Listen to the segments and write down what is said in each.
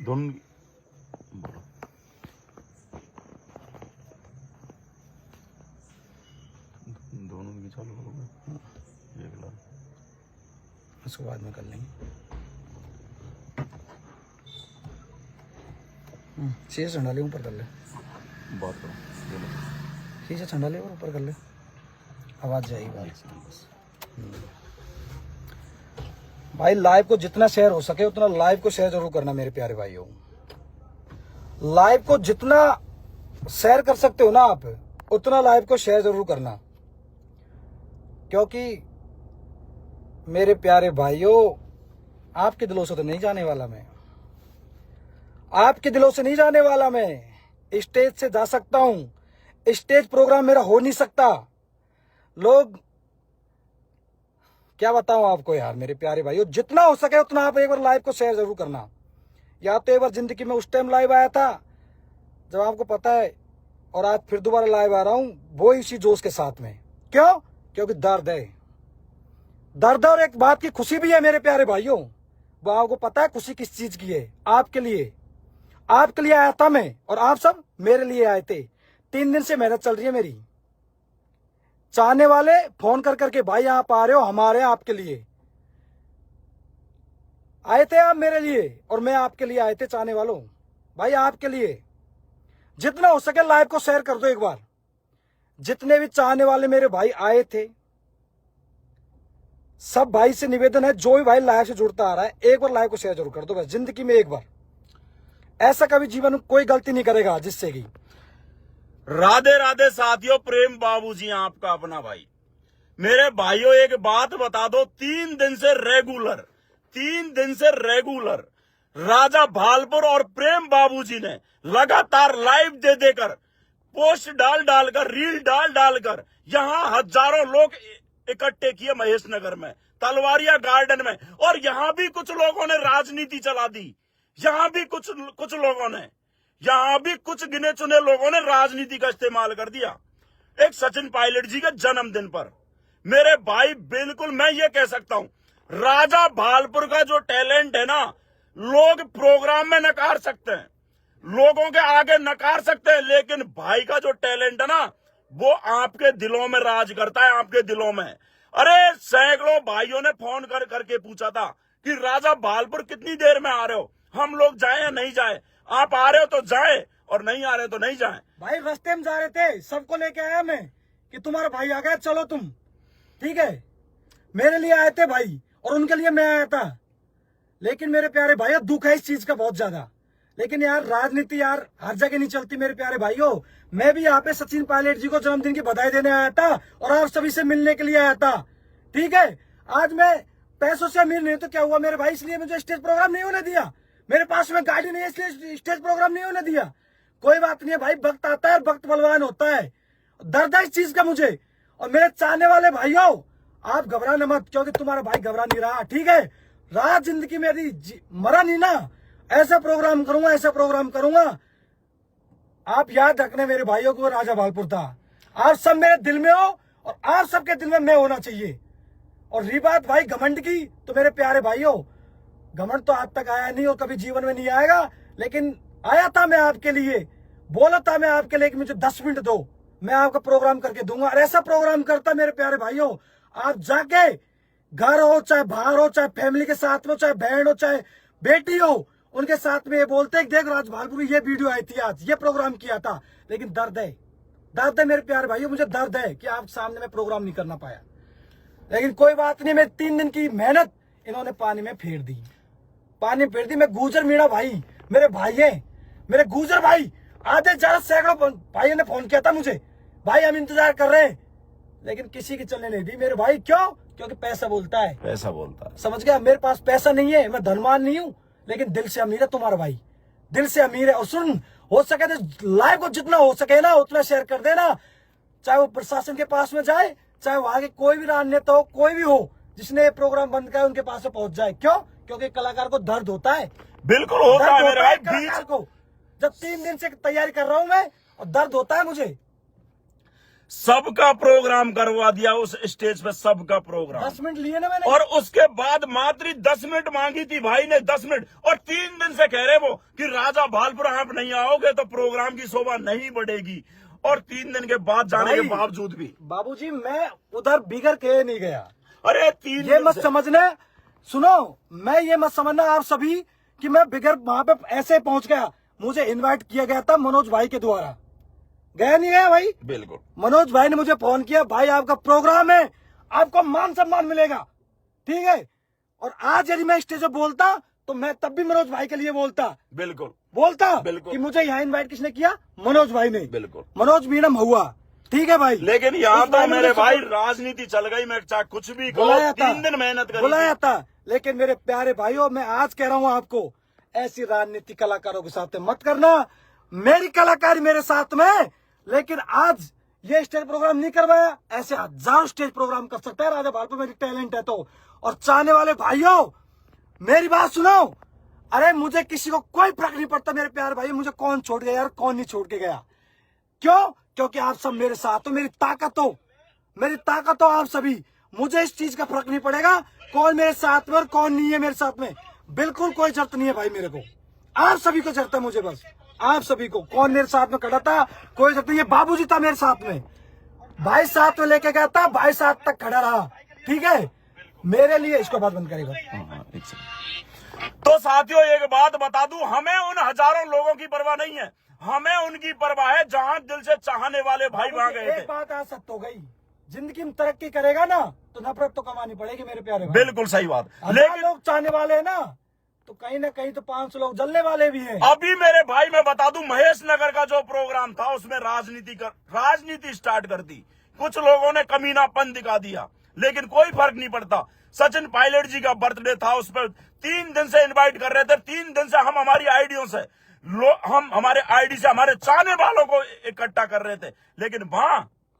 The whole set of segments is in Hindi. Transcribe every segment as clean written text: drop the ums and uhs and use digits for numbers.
दोनों बोलो। दोनों की चालू करोगे एक लाख, उसको बाद में कर लेंगे। शीशे ठंडा ले, ऊपर कर ले, बात करो बोलो। शीशे ठंडा ले और ऊपर कर ले, आवाज जाएगी बाहर। भाई लाइव को जितना शेयर हो सके उतना लाइव को शेयर जरूर करना मेरे प्यारे भाइयों। लाइव को जितना शेयर कर सकते हो ना आप, उतना लाइव को शेयर जरूर करना, क्योंकि मेरे प्यारे भाइयों आपके दिलों से तो नहीं जाने वाला मैं, आपके दिलों से नहीं जाने वाला मैं। स्टेज से जा सकता हूं, स्टेज प्रोग्राम मेरा हो नहीं सकता। लोग क्या बताऊं आपको यार मेरे प्यारे भाइयों, जितना हो सके उतना आप एक बार लाइव को शेयर जरूर करना। या तो एक बार जिंदगी में उस टाइम लाइव आया था जब आपको पता है, और आज फिर दोबारा लाइव आ रहा हूं वो इसी जोश के साथ में। क्यों? क्योंकि दर्द है, दर्द और एक बात की खुशी भी है मेरे प्यारे भाइयों। वो आपको पता है खुशी किस चीज की है? आपके लिए, आपके लिए आया था मैं, और आप सब मेरे लिए आए थे। 3 दिन से मेहनत चल रही है मेरी। चाहने वाले फोन कर करके भाई आप आ रहे हो हमारे, आपके लिए आए थे आप मेरे लिए, और मैं आपके लिए आए थे चाहने वालों, भाई आपके लिए। जितना हो सके लाइव को शेयर कर दो एक बार। जितने भी चाहने वाले मेरे भाई आए थे, सब भाई से निवेदन है, जो भी भाई लाइव से जुड़ता आ रहा है एक बार लाइव को शेयर जरूर कर दो बस, जिंदगी में एक बार। ऐसा कभी जीवन में कोई गलती नहीं करेगा जिससे कि। राधे राधे साथियों, प्रेम बाबूजी आपका अपना भाई। मेरे भाइयों एक बात बता दो, 3 दिन से रेगुलर राजा भालपुर और प्रेम बाबूजी ने लगातार लाइव दे देकर, पोस्ट डाल डालकर, रील डाल डालकर यहां हजारों लोग इकट्ठे किए महेश नगर में, तलवारिया गार्डन में। और यहां भी कुछ लोगों ने राजनीति चला दी, यहां भी कुछ गिने चुने लोगों ने राजनीति का इस्तेमाल कर दिया एक सचिन पायलट जी के जन्मदिन पर। मेरे भाई बिल्कुल मैं ये कह सकता हूं, राजा भालपुर का जो टैलेंट है ना, लोग प्रोग्राम में नकार सकते हैं, लोगों के आगे नकार सकते हैं, लेकिन भाई का जो टैलेंट है ना, वो आपके दिलों में राज करता है, आपके दिलों में। अरे सैकड़ों भाइयों ने फोन कर करके पूछा था कि राजा भालपुर कितनी देर में आ रहे हो, हम लोग जाएं या नहीं जाएं, आप आ रहे हो तो जाएं और नहीं आ रहे तो नहीं जाएं। भाई रास्ते में जा रहे थे, सबको लेके आया मैं कि तुम्हारा भाई आ गया, चलो तुम, ठीक है। मेरे लिए आए थे भाई और उनके लिए मैं आया था। लेकिन मेरे प्यारे भाइयों दुख है इस चीज का बहुत ज्यादा, लेकिन यार राजनीति यार हर जगह नहीं चलती मेरे प्यारे भाइयों। मैं भी यहाँ पे सचिन पायलट जी को जन्मदिन की बधाई देने आया था और आप सभी से मिलने के लिए आया था, ठीक है। आज मैं पैसों से अमीर नहीं तो क्या हुआ मेरे भाई, इसलिए मुझे स्टेज प्रोग्राम नहीं होने दिया। मेरे पास में गाड़ी नहीं है इसलिए स्टेज प्रोग्राम नहीं होने दिया। कोई बात नहीं है भाई, वक्त आता है, वक्त बलवान होता है। दर्द है इस चीज का मुझे। और मेरे चाहने वाले भाइयों आप घबराना मत, क्योंकि तुम्हारा भाई घबरा नहीं रहा, ठीक है। रात जिंदगी मेरी मरा नहीं ना, ऐसा प्रोग्राम करूंगा। आप याद रखने मेरे भाइयों को, राजा भालपुर था। आप सब मेरे दिल में हो और आप सबके दिल में मैं होना चाहिए। और रही बात भाई घमंड की, तो मेरे प्यारे भाइयों घमंड तो आज तक आया नहीं और कभी जीवन में नहीं आएगा, लेकिन आया था मैं आपके लिए, बोला था मैं आपके लिए कि मुझे 10 मिनट दो, मैं आपका प्रोग्राम करके दूंगा। और ऐसा प्रोग्राम करता मेरे प्यारे भाइयों, आप जाके घर हो चाहे बाहर हो, चाहे फैमिली के साथ में, चाहे बहन हो चाहे बेटी हो, उनके साथ में ये बोलते हैं देख राज भालपुर ये वीडियो आई थी, आज ये प्रोग्राम किया था। लेकिन दर्द है मेरे प्यारे भाइयों, मुझे दर्द है कि आप सामने में प्रोग्राम नहीं करना पाया। लेकिन कोई बात नहीं, मैं 3 दिन की मेहनत इन्होंने पानी में फेर दी। मैं गुजर मीणा भाई मेरे भाई हैं, मेरे गुजर भाई आधे ज्यादा सैकड़ों भाइयों ने फोन किया था मुझे, भाई हम इंतजार कर रहे हैं, लेकिन किसी की चलने नहीं दी मेरे भाई। क्यों? क्योंकि पैसा बोलता है, समझ गया। मेरे पास पैसा नहीं है, मैं धनवान नहीं हूँ, लेकिन दिल से अमीर है तुम्हारा भाई, दिल से अमीर है। और सुन, हो सके तो लाइव को जितना हो सके ना उतना शेयर कर देना, चाहे वो प्रशासन के पास में जाए, चाहे वहां के कोई भी राजनेता हो, कोई भी हो जिसने प्रोग्राम बंद किया उनके पास में पहुंच जाए। क्यों? क्योंकि कलाकार को दर्द होता है, बिल्कुल होता है मेरे भाई। कलाकार को जब 3 दिन से तैयारी कर रहा हूं मैं, और दर्द होता है मुझे। सबका प्रोग्राम करवा दिया उस स्टेज पे, सबका प्रोग्राम। 10 मिनट लिए ना मैंने। और उसके बाद मात्र 10 मिनट मांगी थी भाई ने, 10 मिनट। और 3 दिन से कह रहे वो कि राजा भालपुर आप नहीं आओगे तो प्रोग्राम की शोभा नहीं बढ़ेगी। और 3 दिन के बाद जाने के बावजूद भी बाबूजी मैं उधर बिगड़ के नहीं गया। अरे 3 ये मत समझना, सुनो, मैं ये मत समझना आप सभी कि मैं बिगड़ वहां पे ऐसे पहुंच गया। मुझे इनवाइट किया गया था मनोज भाई के द्वारा, गया नहीं गया भाई? बिल्कुल। मनोज भाई ने मुझे फोन किया, भाई आपका प्रोग्राम है, आपको मान सम्मान मिलेगा, ठीक है। और आज यदि मैं स्टेज पे बोलता तो मैं तब भी मनोज भाई के लिए बोलता, बिल्कुल कि मुझे यहाँ इनवाइट किसने किया? मनोज भाई ने। बिल्कुल। मनोज मीणम हुआ, ठीक है भाई। लेकिन यहाँ तो मेरे भाई राजनीति चल गई, मैं चाहे कुछ भी कहो, 3 दिन मेहनत करी, बुलाया था। लेकिन मेरे प्यारे भाइयों, मैं आज कह रहा हूँ आपको, ऐसी राजनीति कलाकारों के साथ मत करना। मेरी कलाकारी मेरे साथ में, लेकिन आज ये स्टेज प्रोग्राम नहीं करवाया, ऐसे हजारों स्टेज प्रोग्राम कर सकता है राजा भालपुर, मेरी टैलेंट है तो। और चाहने वाले भाइयों मेरी बात सुनो, अरे मुझे किसी को कोई फर्क नहीं पड़ता मेरे प्यारे भाई, मुझे कौन छोड़ गया यार, कौन नहीं छोड़ के गया। क्यों? क्योंकि आप सब मेरे साथ हो, मेरी ताकत हो आप सभी। मुझे इस चीज का फर्क नहीं पड़ेगा कौन मेरे साथ में और कौन नहीं है मेरे साथ में, बिल्कुल कोई जरूरत नहीं है भाई मेरे को। आप सभी को जरूरत है मुझे, बस आप सभी को। कौन मेरे साथ में खड़ा था, कोई जरूरत नहीं है। बाबूजी था मेरे साथ में, भाई साथ में लेके गया था, भाई साथ तक खड़ा रहा, ठीक है मेरे लिए। इसको बात बंद करेगा। तो साथियों एक बात बता दूं, हमें उन हजारों लोगों की परवाह नहीं है, हमें उनकी परवाह है जहां दिल से चाहने वाले भाई वहां गए थे। एक बात आज सत्य हो गई, जिंदगी में तरक्की करेगा ना तो नफरत तो कमानी पड़ेगी मेरे प्यारे भाई। बिल्कुल सही बात। लेकिन लोग चाहने वाले हैं ना कहीं तो 500 लोग जलने वाले भी हैं। अभी मेरे भाई मैं बता दूं, महेश नगर का जो प्रोग्राम था उसमें राजनीति स्टार्ट कर दी। कुछ लोगों ने कमीनापन दिखा दिया, लेकिन कोई फर्क नहीं पड़ता। सचिन पायलट जी का बर्थडे था, उस पर 3 दिन से इनवाइट कर रहे थे, 3 दिन से हम हमारी आईडियों से हमारे आईडी से हमारे चाहने वालों को इकट्ठा कर रहे थे,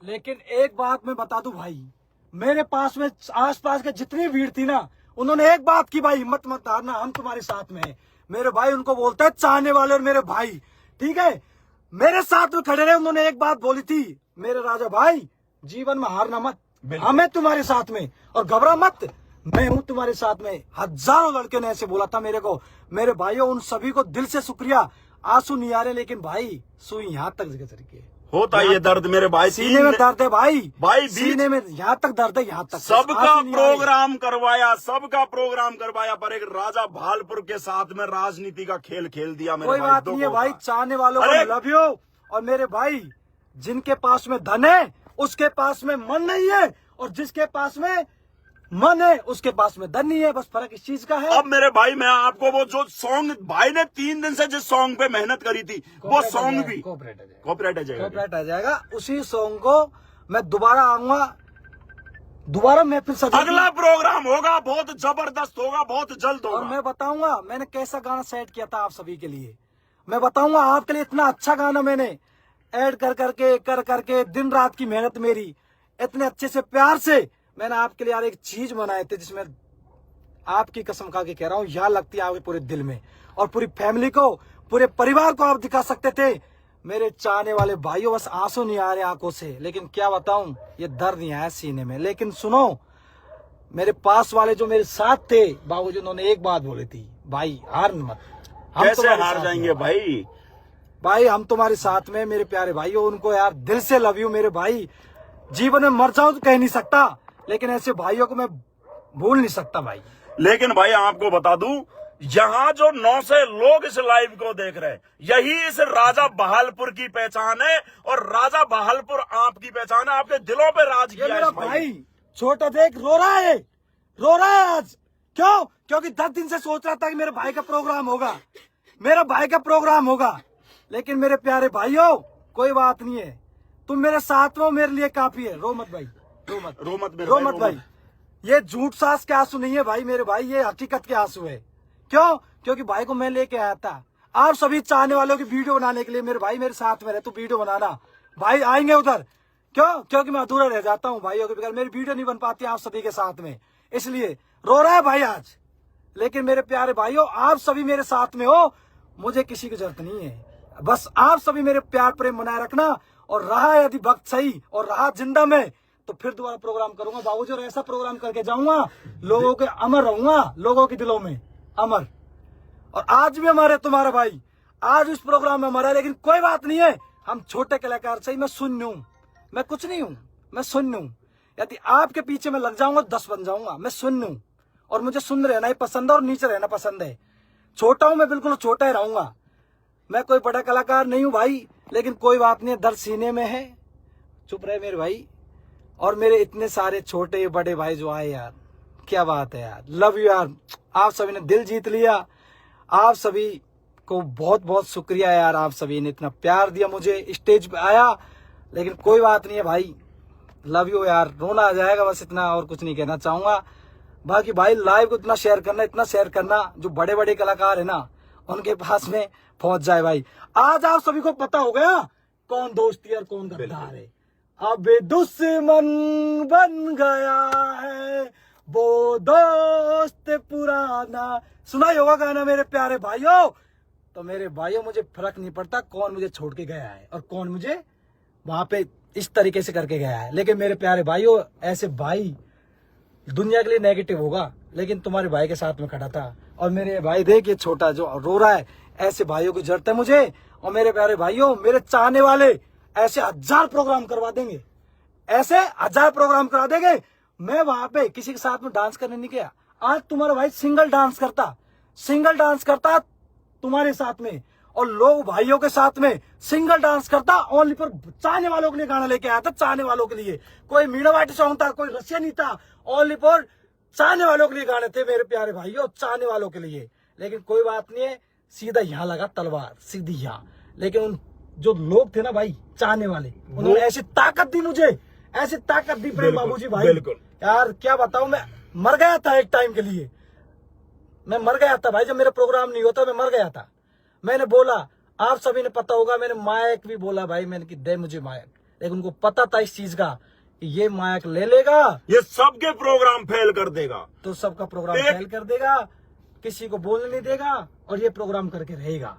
लेकिन एक बात मैं बता दूं भाई, मेरे पास में आसपास के जितनी भीड़ थी ना, उन्होंने एक बात की, भाई हिम्मत मत हारना, हम तुम्हारे साथ में हैं। मेरे भाई उनको बोलते हैं चाहने वाले और मेरे भाई, ठीक है मेरे साथ में खड़े रहे। उन्होंने एक बात बोली थी, मेरे राजा भाई जीवन में हारना मत, हमें तुम्हारे साथ में, और घबरा मत, मैं हूं तुम्हारे साथ में। हजारों लड़कियों ने ऐसे बोला था मेरे को। मेरे भाइयों उन सभी को दिल से शुक्रिया। आंसू नहीं आ रहे, लेकिन भाई सुई यहाँ तक जगह तरीके होता है ये दर्द मेरे भाई, सीने में दर्द है भाई सीने में, यहाँ तक दर्द है, यहाँ तक। सबका प्रोग्राम करवाया पर एक राजा भालपुर के साथ में राजनीति का खेल खेल दिया। कोई बात नहीं है भाई, चाहने वालों को लव यू। और मेरे भाई जिनके पास में धन है उसके पास में मन नहीं है, और जिसके पास में मन है उसके पास में धन नहीं है, बस फर्क इस चीज का है। अब मेरे भाई मैं आपको वो जो सॉन्ग भाई ने 3 दिन से जिस सॉन्ग पे मेहनत करी थी, वो सॉन्ग भी कॉपीराइट आ जाएगा। उसी सॉन्ग को मैं दोबारा आऊंगा, दोबारा मैं फिर अगला प्रोग्राम होगा, बहुत जबरदस्त होगा, बहुत जल्द होगा। और मैं बताऊंगा मैंने कैसा गाना सेट किया था आप सभी के लिए। मैं बताऊंगा आपके लिए, इतना अच्छा गाना मैंने ऐड कर करके दिन रात की मेहनत मेरी, इतने अच्छे से प्यार से मैंने आपके लिए यार एक चीज बनाए थे, जिसमें आपकी कसम खा के कह रहा हूँ यार लगती है आपके पूरे दिल में, और पूरी फैमिली को, पूरे परिवार को आप दिखा सकते थे। मेरे चाहने वाले भाइयों बस आंसू नहीं आ रहे आंखों से, लेकिन क्या बताऊं ये दर्द नहीं आया सीने में। लेकिन सुनो, मेरे पास वाले जो मेरे साथ थे बाबूजी, उन्होंने एक बात बोली थी, भाई हार मत। हम कैसे हार जाएंगे भाई हम तुम्हारे साथ में मेरे प्यारे भाइयों। उनको यार दिल से लव यू मेरे भाई। जीवन में मर जाऊं तो कह नहीं सकता, लेकिन ऐसे भाइयों को मैं भूल नहीं सकता भाई। लेकिन भाई आपको बता दूं, यहाँ जो 9 से लोग इस लाइव को देख रहे हैं, यही इस राजा बहालपुर की पहचान है, और राजा बहालपुर आपकी पहचान है। आपके दिलों पे राज किया मेरा भाई छोटा देख रो रहा है आज। क्यों? क्योंकि 10 दिन से सोच रहा था कि मेरे भाई का प्रोग्राम होगा, लेकिन मेरे प्यारे भाइयों कोई बात नहीं है, तुम मेरे साथ में मेरे लिए काफी है। रो मत भाई, रो मत भाई। ये झूठ सास के आंसू नहीं है भाई मेरे भाई, ये हकीकत के आंसू है। क्यों? क्योंकि भाई को मैं लेके आया था आप सभी चाहने वालों की वीडियो बनाने के लिए। मेरे भाई मेरे साथ में रहे तो वीडियो बनाना, भाई आएंगे उधर। क्यों? क्योंकि मैं अधूरा रह जाता हूँ भाइयों के बगैर, मेरी वीडियो नहीं बन पाती आप सभी के साथ में, इसलिए रो रहा है भाई आज। लेकिन मेरे प्यारे भाइयों आप सभी मेरे साथ में हो, मुझे किसी की जरूरत नहीं है, बस आप सभी मेरे प्यार प्रेम बनाए रखना। और रहा यदि वक्त सही और रहा जिंदा में तो फिर दोबारा प्रोग्राम करूंगा बाबूजी, और ऐसा प्रोग्राम करके जाऊंगा, लोगों के अमर रहूंगा, लोगों के दिलों में अमर। और आज भी हमारे तुम्हारा भाई आज उस प्रोग्राम में हमारा, लेकिन कोई बात नहीं है, हम छोटे कलाकार सही, मैं शून्य हूं, मैं कुछ नहीं हूं, मैं शून्य हूं। यदि आपके पीछे मैं लग जाऊंगा 10 बन जाऊंगा, मैं शून्य हूं और मुझे शून्य रहना ही पसंद है और नीचे रहना पसंद है। छोटा हूं मैं, बिल्कुल छोटा ही रहूंगा, मैं कोई बड़ा कलाकार नहीं हूं भाई, लेकिन कोई बात नहीं है, दर्द सीने में है। चुप रहे मेरे भाई, और मेरे इतने सारे छोटे बड़े भाई जो आए यार, क्या बात है यार, लव यू यार, आप सभी ने दिल जीत लिया। आप सभी को बहुत बहुत शुक्रिया यार, आप सभी ने इतना प्यार दिया मुझे, स्टेज पे आया, लेकिन कोई बात नहीं है भाई, लव यू यार, रोना आ जाएगा बस, इतना और कुछ नहीं कहना चाहूंगा। बाकी भाई लाइव को इतना शेयर करना, जो बड़े बड़े कलाकार है ना उनके पास में पहुंच जाए भाई। आज आप सभी को पता हो गया कौन दोस्ती और कौन गद्दार है। अब दुश्मन बन गया है वो दोस्त पुराना, सुना ही होगा गाना मेरे प्यारे भाइयों। तो मेरे भाइयों, मुझे फर्क नहीं पड़ता कौन मुझे छोड़ के गया है और कौन मुझे वहां पे इस तरीके से करके गया है, लेकिन मेरे प्यारे भाइयों, ऐसे भाई दुनिया के लिए नेगेटिव होगा, लेकिन तुम्हारे भाई के साथ में खड़ा था। और मेरे भाई देखिए छोटा जो रो रहा है, ऐसे भाइयों की जरूरत है मुझे। और मेरे प्यारे भाइयों, मेरे चाहने वाले ऐसे 1000 प्रोग्राम करवा देंगे, ऐसे 1000 प्रोग्राम करा देंगे। मैं वहां पे किसी के साथ में डांस करने नहीं गया, आज तुम्हारा भाई सिंगल डांस करता तुम्हारे साथ में, और लोग भाइयों के साथ में सिंगल डांस करता, ओनली पर चाहने वालों के लिए गाना लेके आया था, चाहने वालों के लिए। कोई मीणावाटी सॉन्ग था, कोई रशियन नहीं था, ओनली पर चाहने वालों के लिए गाने थे मेरे प्यारे भाइयों, चाहने वालों के लिए। लेकिन कोई बात नहीं है, सीधा यहाँ लगा तलवार, सीधी यहाँ। लेकिन उन जो लोग थे ना भाई, चाहने वाले, उन्होंने ऐसी ताकत दी मुझे, ऐसी ताकत दी प्रेम बाबूजी भाई, यार क्या बताऊं, मैं मर गया था एक टाइम के लिए, मैं मर गया था भाई, जब मेरा प्रोग्राम नहीं होता मैं मर गया था। मैंने बोला, आप सभी ने पता होगा, मैंने माइक भी बोला भाई, मैंने कि दे मुझे माइक, लेकिन उनको पता था इस चीज का कि ये माइक ले लेगा, ये सबके प्रोग्राम फेल कर देगा, तो सबका प्रोग्राम फेल कर देगा, किसी को बोलने नहीं देगा, और ये प्रोग्राम करके रहेगा।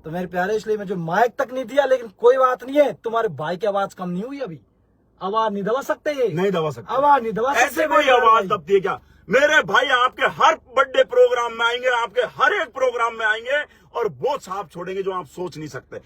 तो मेरे प्यारे, इसलिए मैं जो माइक तक नहीं दिया, लेकिन कोई बात नहीं है, तुम्हारे भाई की आवाज कम नहीं हुई अभी, आवाज नहीं दबा सकते, ये नहीं दबा सकते, आवाज नहीं दबा सकते। ऐसे कोई आवाज दबती है क्या? मेरे भाई आपके हर बर्थडे प्रोग्राम में आएंगे, आपके हर एक प्रोग्राम में आएंगे, और वो छाप छोड़ेंगे जो आप सोच नहीं सकते।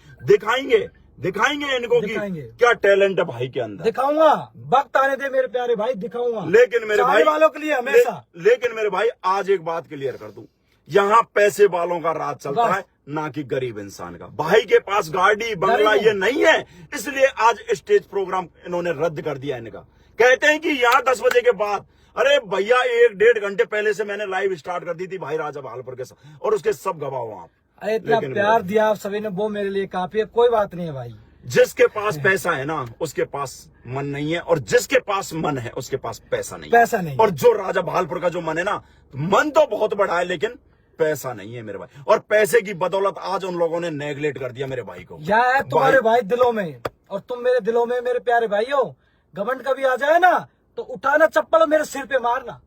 दिखाएंगे इनको कि क्या टैलेंट है भाई के अंदर। दिखाऊंगा, वक्त आने दे मेरे प्यारे भाई, दिखाऊंगा, लेकिन मेरे भाई वालों के लिए हमेशा। लेकिन मेरे भाई, आज एक बात क्लियर कर दूं, यहाँ पैसे वालों का राज चलता है, ना कि गरीब इंसान का। भाई के पास गाड़ी बंगला ये नहीं है, इसलिए आज स्टेज प्रोग्राम इन्होंने रद्द कर दिया इनका। कहते हैं कि यहाँ 10 बजे के बाद, अरे भैया 1-1.5 घंटे पहले से मैंने लाइव स्टार्ट कर दी थी भाई राजा भालपुर के साथ, और उसके सब गवाह हो आप। इतना प्यार दिया आप सभी ने, वो मेरे लिए काफी है, कोई बात नहीं है भाई। जिसके पास पैसा है ना, उसके पास मन नहीं है, और जिसके पास मन है उसके पास पैसा नहीं है। और जो राजा भालपुर का जो मन है ना, मन तो बहुत बड़ा है, लेकिन पैसा नहीं है मेरे भाई। और पैसे की बदौलत आज उन लोगों ने नेगलेक्ट कर दिया मेरे भाई को। यह है तुम्हारे भाई दिलों में, और तुम मेरे दिलों में मेरे प्यारे भाइयों। घमंड कभी आ जाए ना, तो उठाना चप्पल और मेरे सिर पे मारना।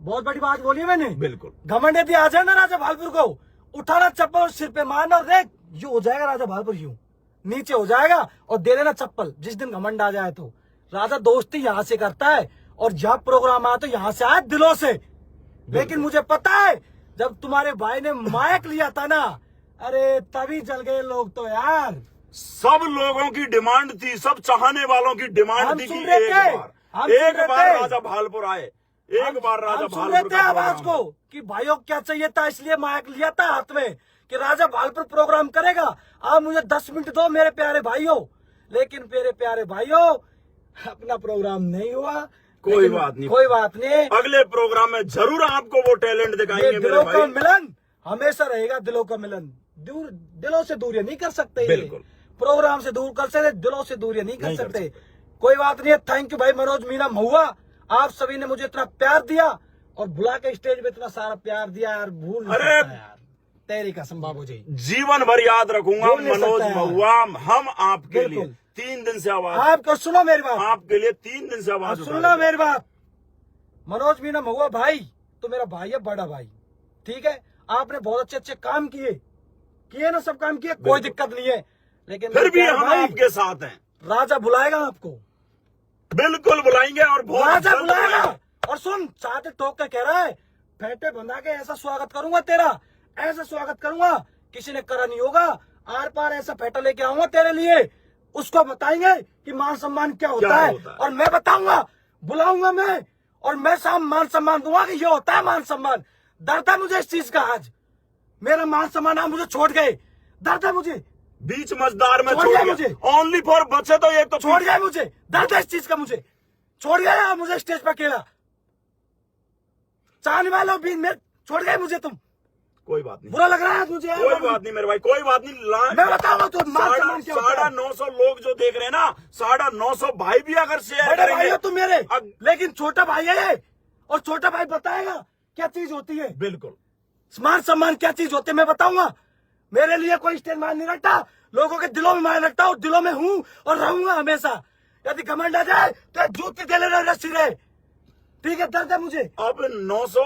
बहुत बड़ी बात बोली मैंने, बिल्कुल। घमंड यदि आ जाए ना राजा भालपुर को, उठाना चप्पल और सिर पे मारना, और देख यूं हो जाएगा राजा भालपुर, यूं नीचे हो जाएगा, और दे देना चप्पल जिस दिन घमंड आ जाए तो। राजा दोस्ती यहाँ से करता है, और जब प्रोग्राम आया तो यहाँ से आया दिलों से। लेकिन मुझे पता है, जब तुम्हारे भाई ने माइक लिया था ना, अरे तभी जल गए लोग तो यार। सब लोगों की डिमांड थी, सब चाहने वालों की डिमांड थी कि एक बार राजा भालपुर आए, एक बार राजा भालपुर का आवाज को कि भाइयों क्या चाहिए था, इसलिए माइक लिया था हाथ में कि राजा भालपुर प्रोग्राम करेगा। आप मुझे 10 मिनट दो मेरे प्यारे भाइयों। लेकिन मेरे प्यारे भाइयों, अपना प्रोग्राम नहीं हुआ, कोई बात नहीं, अगले प्रोग्राम में जरूर आपको वो टैलेंट दिखाएंगे। दिलों का मिलन हमेशा रहेगा, दिलों का मिलन। दिलों से दूर नहीं कर सकते, बिल्कुल। प्रोग्राम से दूर कर सकते, दिलों से दूर नहीं कर सकते। कोई बात नहीं है। थैंक यू भाई मनोज मीना महुआ, आप सभी ने मुझे इतना प्यार दिया, और बुला के स्टेज पे इतना सारा प्यार दिया यार, भूल नहीं सकता यार, तेरी कसम बाबूजी, जीवन भर याद रखूंगा। मनोज महुआ, हम आपके लिए 3 दिन से आवाज, आपको सुनो मेरी बात, आपके लिए 3 दिन से आवाज सुनो मेरी बात। मनोज मीना महुआ भाई तो मेरा भाई है, बड़ा भाई, ठीक है। आपने बहुत अच्छे काम किए ना, सब काम किए, कोई दिक्कत नहीं है। लेकिन फिर भी मेरे हम भाई, आपके साथ हैं। राजा बुलाएगा आपको, बिल्कुल बुलाएंगे और बहुत राजा जल्द बुलाएगा। बुलाएंगे। और सुन, चाहते टोक के कह रहा है, फेंटे बंधा के ऐसा स्वागत करूंगा तेरा, ऐसा स्वागत करूंगा किसी ने करा नहीं होगा। आर पार ऐसा फेंटा लेके आऊंगा तेरे लिए, उसको बताएंगे कि मान सम्मान क्या होता है। और मैं बताऊंगा, बुलाऊंगा मैं, और मैं शाम मान सम्मान दूंगा कि ये होता है मान सम्मान। डर था मुझे इस चीज का, आज मेरा मान सम्मान आप मुझे छोड़ गए, डर था मुझे, बीच मजदार में छोड़ छोड़ गया गया मुझे। ओनली फॉर बचे तो ये तो छोड़ गए मुझे, डर था इस चीज का, मुझे छोड़ गया मुझे स्टेज पर अकेला, चाहने वालों भी मेरे छोड़ गए मुझे। तुम, कोई बात नहीं, बुरा लग रहा है मुझे यार। कोई बात नहीं मेरे भाई, कोई बात नहीं। मैं बताऊंगा तो मान सम्मान क्या होता है। 950 लोग जो देख रहे हैं ना, 950 भाई भी अगर शेयर बड़े भाई करेंगे हो तुम मेरे, अब- लेकिन छोटा भाई है ये, और छोटा भाई बताएगा क्या चीज होती है, बिल्कुल मान सम्मान क्या चीज होती है, मैं बताऊंगा। मेरे लिए कोई स्टेज मान नहीं रखता, लोगों के दिलों में मान रखता हूँ, दिलों में हूँ और रहूंगा हमेशा। यदि घमंड आ जाए तो जूती दे लेना रस्सी रहे, ठीक है। दर्द है मुझे, अब 900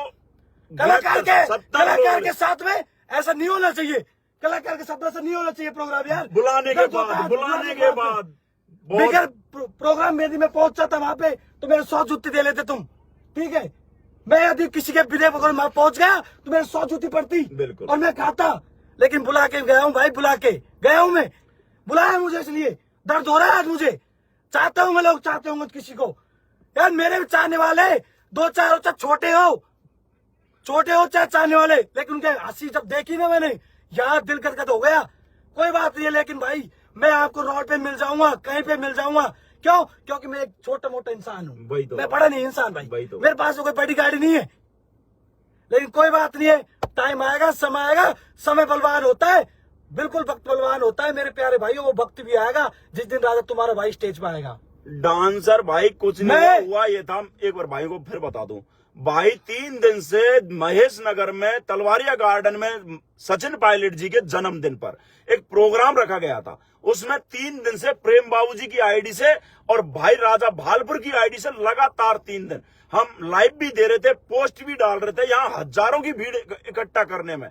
कलाकार लोग के साथ में ऐसा नहीं होना चाहिए, कलाकार के साथ में ऐसा नहीं होना चाहिए प्रोग्राम यार। बुलाने के दर्द होता है, बाद बगैर प्रोग्राम यदि मैं पहुंचता था वहां पे तो मेरे 100 जूती दे लेते तुम, ठीक है। मैं यदि किसी के बिना प्रोग्राम वहां पहुंच गया तो मेरे 100 जूती पड़ती, बिल्कुल। और मैं खाता। लेकिन बुला के गया हूँ भाई, बुला के गया हूँ मैं, बुलाया मुझे, इसलिए दर्द हो रहा है आज मुझे। चाहता हूँ मैं, लोग चाहते होंगे किसी को यार, मेरे भी चाहने वाले 2-4 हो, चाहे छोटे हो चाहे चाहने वाले, लेकिन उनके हंसी जब देखी ना मैंने, यार दिल गदगद हो गया। कोई बात नहीं है, लेकिन भाई मैं आपको रोड पे मिल जाऊंगा, कहीं पे मिल जाऊंगा। क्यों? क्योंकि मैं एक छोटा मोटा इंसान हूँ, वही तो मैं बड़ा नहीं इंसान भाई, वही तो। मेरे पास कोई बड़ी गाड़ी नहीं है। लेकिन कोई बात नहीं है, टाइम आएगा, समय आएगा, समय बलवान होता है, बिल्कुल वक्त बलवान होता है मेरे प्यारे भाइयों। वो वक्त भी आएगा जिस दिन राजा तुम्हारा भाई स्टेज पे आएगा। डांसर भाई कुछ नहीं हुआ, ये था। एक बार भाई को फिर बता दूं, भाई 3 दिन से महेश नगर में तलवारिया गार्डन में सचिन पायलट जी के जन्मदिन पर एक प्रोग्राम रखा गया था। उसमें 3 दिन से प्रेम बाबू जी की आईडी से और भाई राजा भालपुर की आईडी से लगातार 3 दिन हम लाइव भी दे रहे थे, पोस्ट भी डाल रहे थे, यहाँ हजारों की भीड़ इकट्ठा करने में।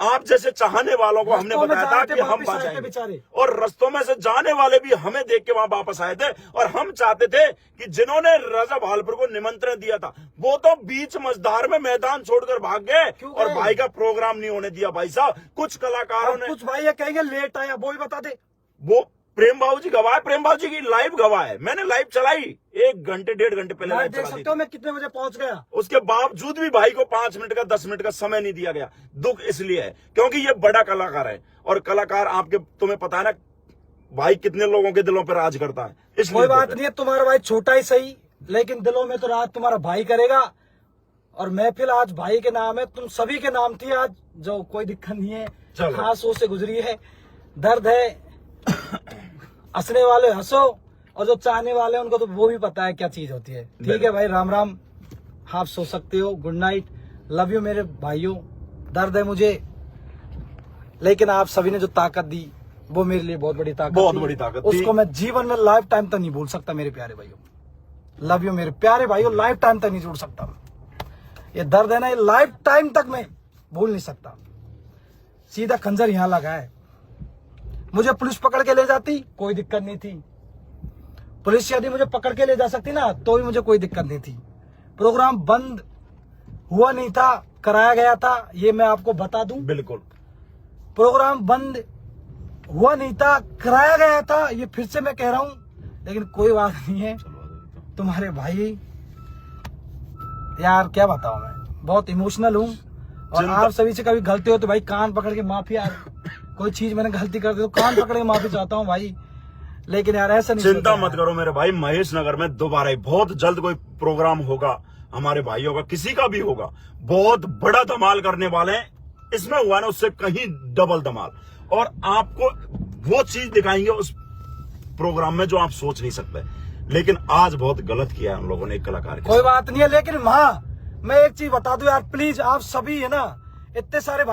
आप जैसे चाहने वालों को हमने बताया था कि हम बचाएंगे, और रस्तों में से जाने वाले भी हमें देख के वहां वापस आए थे। और हम चाहते थे कि जिन्होंने राजा भालपुर को निमंत्रण दिया था वो तो बीच मझधार में मैदान छोड़कर भाग गए और भाई का प्रोग्राम नहीं होने दिया। भाई साहब, कुछ कलाकारों ने, कुछ भाई ये कहेंगे लेट आया, वो भी बता दे। वो प्रेम बाबू जी गवाह है, प्रेम बाबू जी की लाइव गवाह है। मैंने लाइव चलाई 1 घंटे 1.5 घंटे पहले लाइव देख सकते हो मैं कितने बजे पहुंच गया। उसके बावजूद भी भाई को 5 मिनट का 10 मिनट का समय नहीं दिया गया। दुख इसलिए है क्योंकि ये बड़ा कलाकार है, और कलाकार आपके, तुम्हें पता है ना भाई कितने लोगों के दिलों पर राज करता है। इसलिए कोई बात नहीं है, तुम्हारा भाई छोटा ही सही, लेकिन दिलों में तो राज तुम्हारा भाई करेगा। और महफिल आज भाई के नाम है, तुम सभी के नाम थी आज, जो कोई दिक्कत नहीं है, खासों से गुजरी है। दर्द है, हंसने वाले हंसो, और जो चाहने वाले उनको तो वो भी पता है क्या चीज होती है। ठीक है भाई, राम राम, आप सो सकते हो, गुड नाइट, लव यू मेरे भाइयों। दर्द है मुझे, लेकिन आप सभी ने जो ताकत दी वो मेरे लिए बहुत बड़ी ताकत, बहुत बड़ी ताकत थी। उसको मैं जीवन में लाइफ टाइम तक नहीं भूल सकता मेरे प्यारे भाइयों। लव यू मेरे प्यारे भाइयों, लाइफ टाइम तक नहीं छोड़ सकता। ये दर्द है ना, ये लाइफ टाइम तक मैं भूल नहीं सकता। सीधा खंजर यहां लगा है। मुझे पुलिस पकड़ के ले जाती कोई दिक्कत नहीं थी, पुलिस यदि मुझे पकड़ के ले जा सकती ना तो भी मुझे कोई दिक्कत नहीं थी। प्रोग्राम बंद हुआ नहीं था, कराया गया था, ये मैं आपको बता दूं। बिल्कुल, प्रोग्राम बंद हुआ नहीं था, कराया गया था, ये फिर से मैं कह रहा हूं। लेकिन कोई बात नहीं है, तुम्हारे भाई यार क्या बताऊं, मैं बहुत इमोशनल हूं। और आप सभी से कभी गलती हो तो भाई कान पकड़ के माफी, यार कोई चीज मैंने गलती कर दी तो कान पकड़ के माफी चाहता हूं भाई। लेकिन यार ऐसा नहीं, चिंता मत करो मेरे भाई, महेश नगर में दोबारा ही बहुत जल्द कोई प्रोग्राम होगा हमारे भाइयों का, किसी का भी होगा, बहुत बड़ा धमाल करने वाले हैं। इसमें हुआ ना उससे कहीं डबल धमाल, और आपको वो चीज दिखाएंगे उस प्रोग्राम में जो आप सोच नहीं सकते। लेकिन आज बहुत गलत किया है हम लोगों ने एक कलाकार के। कोई बात नहीं है, लेकिन हाँ मैं एक चीज बता दूं यार, प्लीज आप सभी है ना, इतने सारे